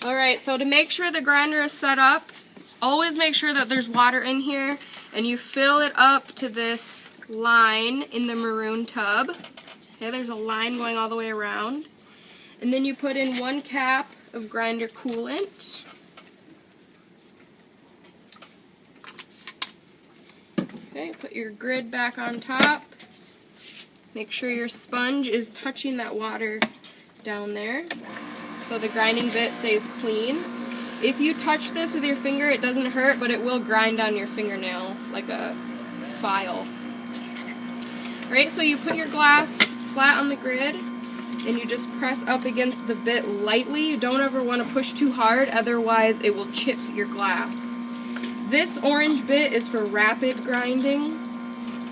Alright, so to make sure the grinder is set up, always make sure that there's water in here and you fill it up to this line in the maroon tub. Okay, there's a line going all the way around. And then you put in 1 cap of grinder coolant. Okay, put your grid back on top. Make sure your sponge is touching that water down there so the grinding bit stays clean. If you touch this with your finger, it doesn't hurt, but it will grind on your fingernail like a file. Alright, so you put your glass flat on the grid and you just press up against the bit lightly. You don't ever want to push too hard, otherwise it will chip your glass. This orange bit is for rapid grinding.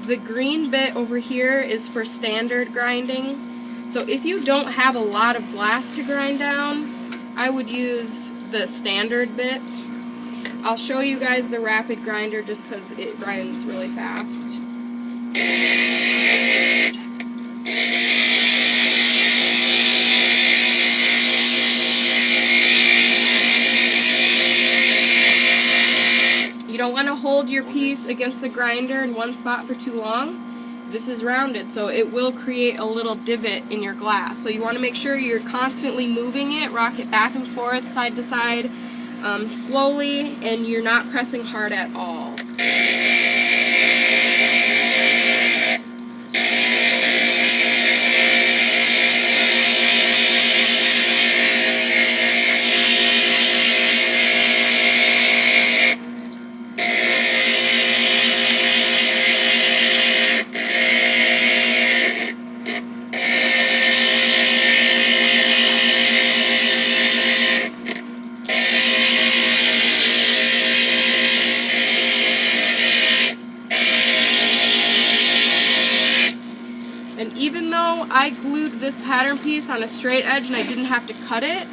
The green bit over here is for standard grinding. So if you don't have a lot of glass to grind down, I would use the standard bit. I'll show you guys the rapid grinder just because it grinds really fast. You don't want to hold your piece against the grinder in one spot for too long. This is rounded, so it will create a little divot in your glass. So you want to make sure you're constantly moving it, rock it back and forth, side to side, slowly, and you're not pressing hard at all. And even though I glued this pattern piece on a straight edge and I didn't have to cut it,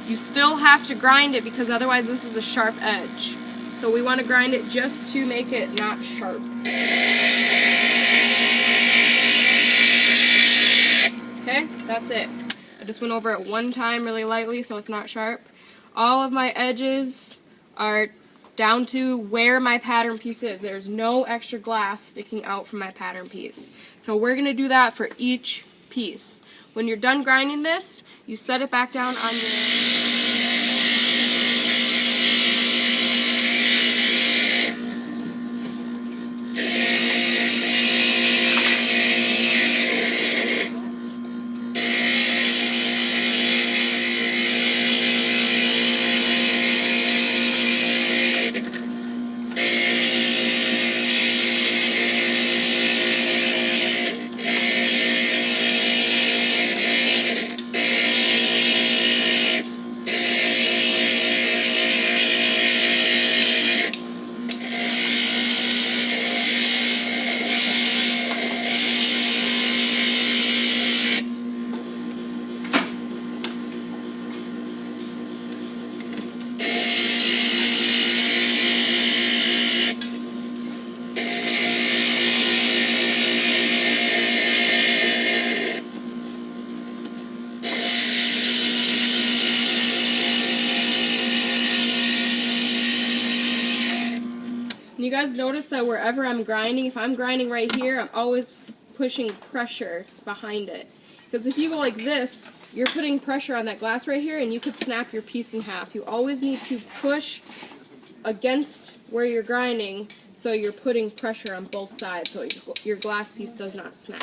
you still have to grind it because otherwise this is a sharp edge. So we want to grind it just to make it not sharp. Okay, that's it. I just went over it one time really lightly so it's not sharp. All of my edges are down to where my pattern piece is. There's no extra glass sticking out from my pattern piece. So we're going to do that for each piece. When you're done grinding this, you set it back down on your... You guys notice that wherever I'm grinding, if I'm grinding right here, I'm always pushing pressure behind it. Because if you go like this, you're putting pressure on that glass right here and you could snap your piece in half. You always need to push against where you're grinding so you're putting pressure on both sides so your glass piece does not snap.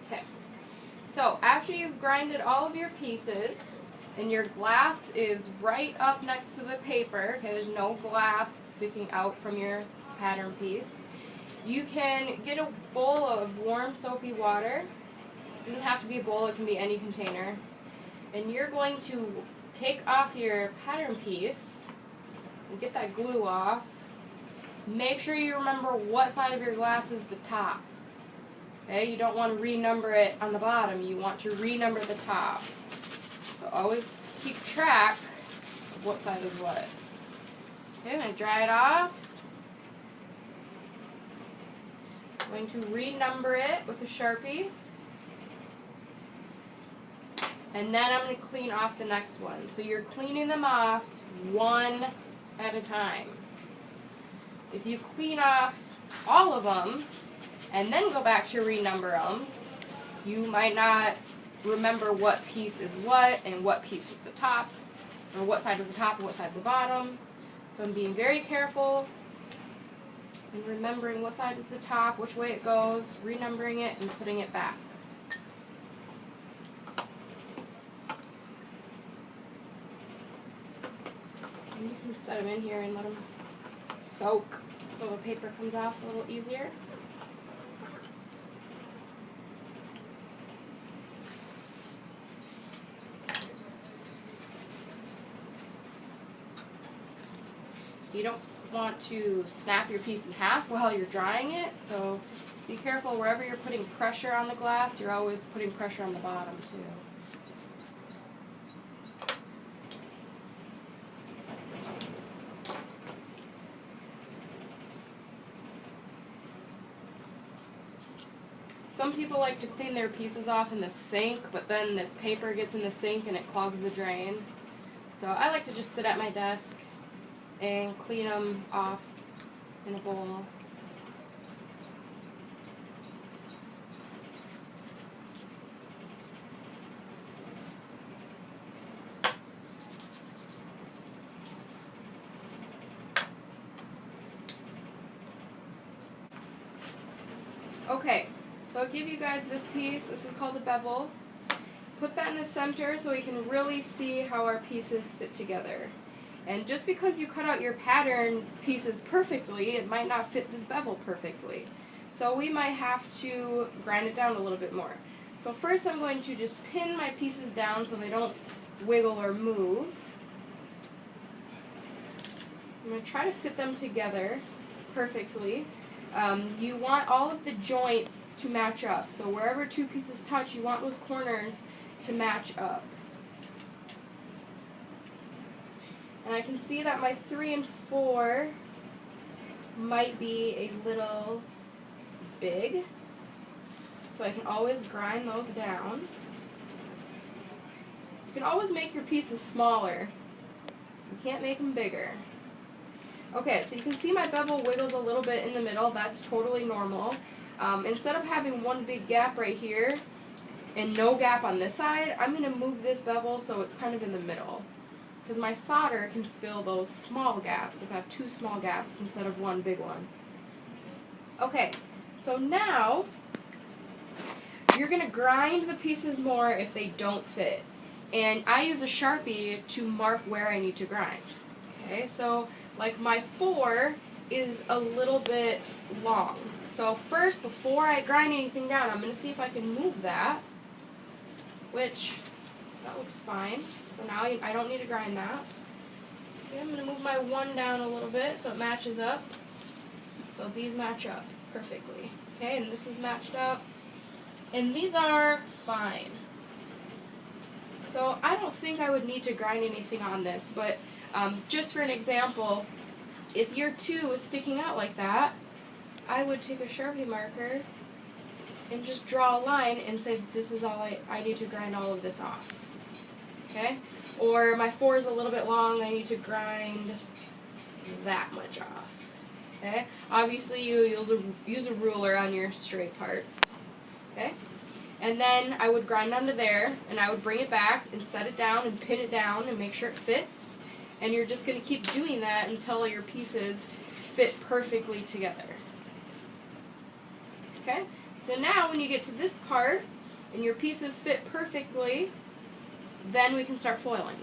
Okay, so after you've grinded all of your pieces, and your glass is right up next to the paper, okay, there's no glass sticking out from your pattern piece. You can get a bowl of warm soapy water. It doesn't have to be a bowl, it can be any container. And you're going to take off your pattern piece and get that glue off. Make sure you remember what side of your glass is the top. Okay, you don't want to renumber it on the bottom, you want to renumber the top. So always keep track of what side is what. Okay, I'm going to dry it off. I'm going to renumber it with a Sharpie. And then I'm going to clean off the next one. So you're cleaning them off one at a time. If you clean off all of them and then go back to renumber them, you might not remember what piece is what and what piece is the top, or what side is the top and what side is the bottom. So I'm being very careful and remembering what side is the top, which way it goes, renumbering it, and putting it back. And you can set them in here and let them soak so the paper comes off a little easier. You don't want to snap your piece in half while you're drying it, so be careful wherever you're putting pressure on the glass, you're always putting pressure on the bottom too. Some people like to clean their pieces off in the sink, but then this paper gets in the sink and it clogs the drain. So I like to just sit at my desk and clean them off in a bowl. Okay, so I'll give you guys this piece. This is called a bevel. Put that in the center so we can really see how our pieces fit together. And just because you cut out your pattern pieces perfectly, it might not fit this bevel perfectly. So we might have to grind it down a little bit more. So first I'm going to just pin my pieces down so they don't wiggle or move. I'm going to try to fit them together perfectly. You want all of the joints to match up. So wherever two pieces touch, you want those corners to match up. And I can see that my 3 and 4 might be a little big. So I can always grind those down. You can always make your pieces smaller. You can't make them bigger. Okay, so you can see my bevel wiggles a little bit in the middle. That's totally normal. Instead of having one big gap right here and no gap on this side, I'm going to move this bevel so it's kind of in the middle. Because my solder can fill those small gaps if I have 2 small gaps instead of one big one. Okay, so now you're going to grind the pieces more if they don't fit. And I use a Sharpie to mark where I need to grind. Okay, so like my 4 is a little bit long. So first, before I grind anything down, I'm going to see if I can move that, which, that looks fine. So now I don't need to grind that. Okay, I'm going to move my 1 down a little bit so it matches up. So these match up perfectly. Okay, and this is matched up. And these are fine. So I don't think I would need to grind anything on this, but just for an example, if your 2 was sticking out like that, I would take a Sharpie marker and just draw a line and say this is all I need to grind all of this off. Okay? Or my 4 is a little bit long, I need to grind that much off. Okay? Obviously you use a ruler on your straight parts. Okay? And then I would grind onto there, and I would bring it back and set it down and pin it down and make sure it fits. And you're just going to keep doing that until your pieces fit perfectly together. Okay? So now when you get to this part and your pieces fit perfectly, then we can start foiling.